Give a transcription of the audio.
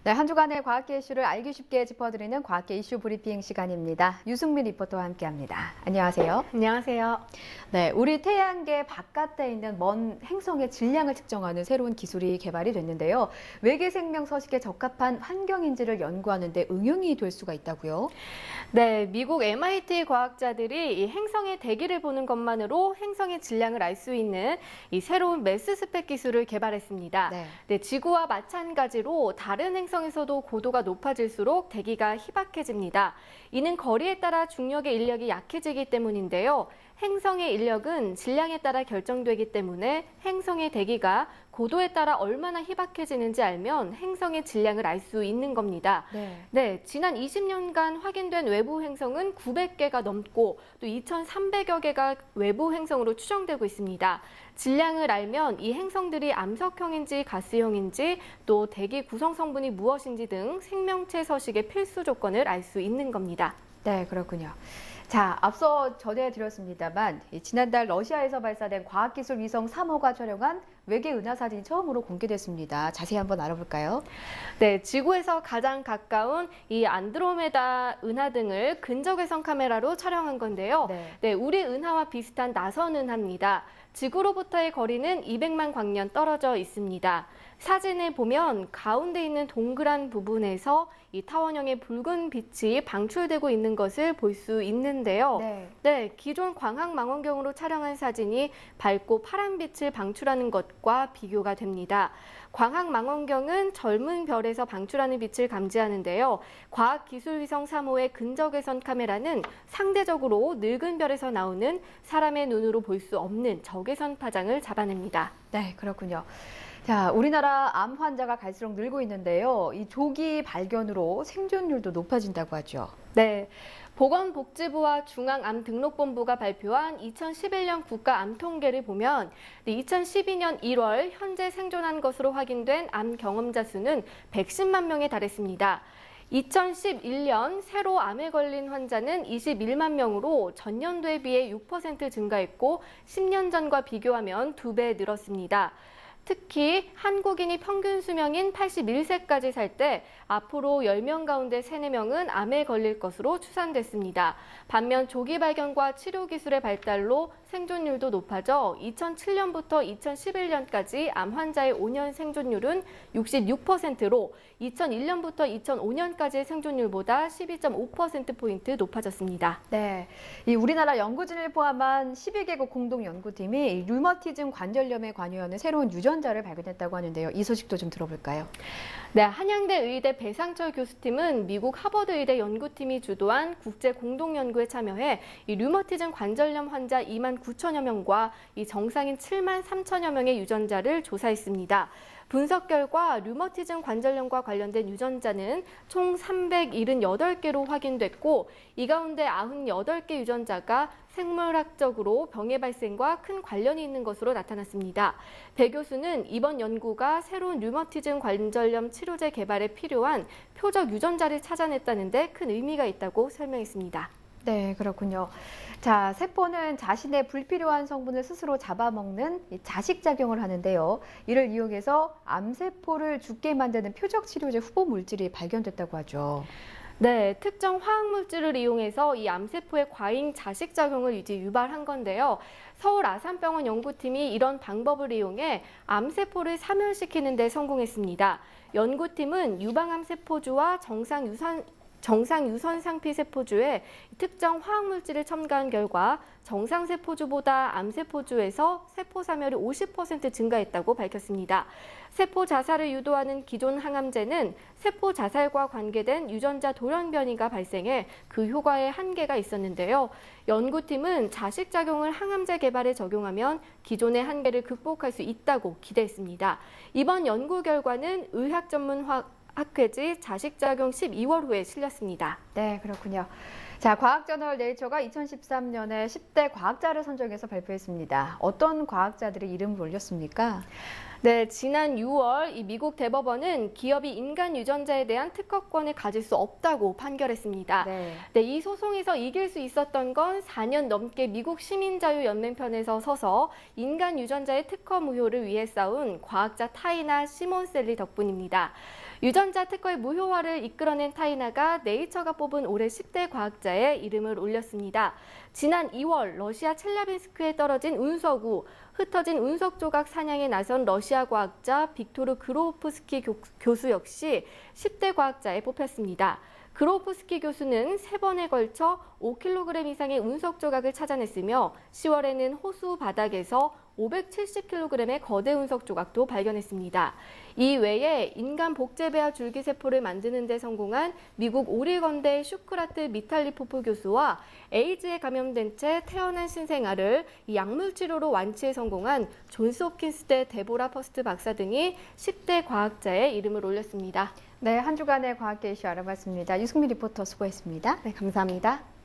네, 한 주간의 과학계 이슈를 알기 쉽게 짚어드리는 과학계 이슈 브리핑 시간입니다. 유승민 리포터와 함께합니다. 안녕하세요. 안녕하세요. 네, 우리 태양계 바깥에 있는 먼 행성의 질량을 측정하는 새로운 기술이 개발이 됐는데요. 외계 생명 서식에 적합한 환경인지를 연구하는 데 응용이 될 수가 있다고요? 네, 미국 MIT 과학자들이 이 행성의 대기를 보는 것만으로 행성의 질량을 알 수 있는 이 새로운 매스 스펙 기술을 개발했습니다. 네, 지구와 마찬가지로 다른 행성에서도 고도가 높아질수록 대기가 희박해집니다. 이는 거리에 따라 중력의 인력이 약해지기 때문인데요. 행성의 인력은 질량에 따라 결정되기 때문에 행성의 대기가 고도에 따라 얼마나 희박해지는지 알면 행성의 질량을 알 수 있는 겁니다. 네, 지난 20년간 확인된 외부 행성은 900개가 넘고 또 2,300여 개가 외부 행성으로 추정되고 있습니다. 질량을 알면 이 행성들이 암석형인지 가스형인지 또 대기 구성 성분이 무엇인지 등 생명체 서식의 필수 조건을 알 수 있는 겁니다. 네, 그렇군요. 자, 앞서 전해드렸습니다만 지난달 러시아에서 발사된 과학기술 위성 3호가 촬영한 외계 은하 사진이 처음으로 공개됐습니다. 자세히 한번 알아볼까요? 네, 지구에서 가장 가까운 이 안드로메다 은하 등을 근적외선 카메라로 촬영한 건데요. 네, 우리 은하와 비슷한 나선 은하입니다. 지구로부터의 거리는 200만 광년 떨어져 있습니다. 사진을 보면 가운데 있는 동그란 부분에서 이 타원형의 붉은 빛이 방출되고 있는 것을 볼 수 있는데요. 네, 기존 광학 망원경으로 촬영한 사진이 밝고 파란 빛을 방출하는 것과 비교가 됩니다. 광학 망원경은 젊은 별에서 방출하는 빛을 감지하는데요. 과학기술위성 3호의 근적외선 카메라는 상대적으로 늙은 별에서 나오는 사람의 눈으로 볼 수 없는 적외선 파장을 잡아냅니다. 네, 그렇군요. 자, 우리나라 암 환자가 갈수록 늘고 있는데요. 이 조기 발견으로 생존율도 높아진다고 하죠. 네, 보건복지부와 중앙암등록본부가 발표한 2011년 국가암 통계를 보면 2012년 1월 현재 생존한 것으로 확인된 암 경험자 수는 110만 명에 달했습니다. 2011년 새로 암에 걸린 환자는 21만 명으로 전년도에 비해 6% 증가했고 10년 전과 비교하면 2배 늘었습니다. 특히 한국인이 평균 수명인 81세까지 살 때 앞으로 10명 가운데 3, 4명은 암에 걸릴 것으로 추산됐습니다. 반면 조기 발견과 치료 기술의 발달로 생존율도 높아져 2007년부터 2011년까지 암 환자의 5년 생존율은 66%로 2001년부터 2005년까지의 생존율보다 12.5%포인트 높아졌습니다. 네, 이 우리나라 연구진을 포함한 12개국 공동연구팀이 류머티즘 관절염에 관여하는 새로운 유전자를 발견했다고 하는데요. 이 소식도 좀 들어볼까요? 네, 한양대 의대 배상철 교수팀은 미국 하버드 의대 연구팀이 주도한 국제 공동연구에 참여해 이 류머티즘 관절염 환자 2만 9천여 명과 이 정상인 7만 3천여 명의 유전자를 조사했습니다. 분석 결과 류머티즘 관절염과 관련된 유전자는 총 378개로 확인됐고 이 가운데 98개 유전자가 생물학적으로 병의 발생과 큰 관련이 있는 것으로 나타났습니다. 배 교수는 이번 연구가 새로운 류머티즘 관절염 치료제 개발에 필요한 표적 유전자를 찾아냈다는 데 큰 의미가 있다고 설명했습니다. 네, 그렇군요. 자, 세포는 자신의 불필요한 성분을 스스로 잡아먹는 자식작용을 하는데요. 이를 이용해서 암세포를 죽게 만드는 표적 치료제 후보 물질이 발견됐다고 하죠. 네, 특정 화학물질을 이용해서 이 암세포의 과잉 자식작용을 이제 유발한 건데요. 서울 아산병원 연구팀이 이런 방법을 이용해 암세포를 사멸시키는 데 성공했습니다. 연구팀은 유방암세포주와 정상유선상피세포주에 특정 화학물질을 첨가한 결과 정상세포주보다 암세포주에서 세포 사멸이 50% 증가했다고 밝혔습니다. 세포 자살을 유도하는 기존 항암제는 세포 자살과 관계된 유전자 돌연 변이가 발생해 그 효과에 한계가 있었는데요. 연구팀은 자식작용을 항암제 개발에 적용하면 기존의 한계를 극복할 수 있다고 기대했습니다. 이번 연구 결과는 의학 전문 학회지 자식작용 12월 후에 실렸습니다. 네, 그렇군요. 자, 과학저널 네이처가 2013년에 10대 과학자를 선정해서 발표했습니다. 어떤 과학자들이 이름을 올렸습니까? 네, 지난 6월 이 미국 대법원은 기업이 인간 유전자에 대한 특허권을 가질 수 없다고 판결했습니다. 네, 이 소송에서 이길 수 있었던 건 4년 넘게 미국 시민자유연맹 편에서 서서 인간 유전자의 특허 무효를 위해 싸운 과학자 타이나 시몬셀리 덕분입니다. 유전자 특허의 무효화를 이끌어낸 타이나가 네이처가 뽑은 올해 10대 과학자에 이름을 올렸습니다. 지난 2월 러시아 첼라빈스크에 떨어진 운석 후 흩어진 운석 조각 사냥에 나선 러시아 과학자 빅토르 그로우프스키 교수 역시 10대 과학자에 뽑혔습니다. 그로우프스키 교수는 3번에 걸쳐 5kg 이상의 운석 조각을 찾아냈으며 10월에는 호수 바닥에서 570kg의 거대 운석 조각도 발견했습니다. 이 외에 인간 복제배아 줄기세포를 만드는 데 성공한 미국 오리건대 슈크라트 미탈리포프 교수와 에이즈에 감염된 채 태어난 신생아를 약물 치료로 완치에 성공한 존스 홉킨스대 데보라 퍼스트 박사 등이 10대 과학자의 이름을 올렸습니다. 네, 한 주간의 과학계 이슈 알아봤습니다. 유승민 리포터 수고했습니다. 네, 감사합니다.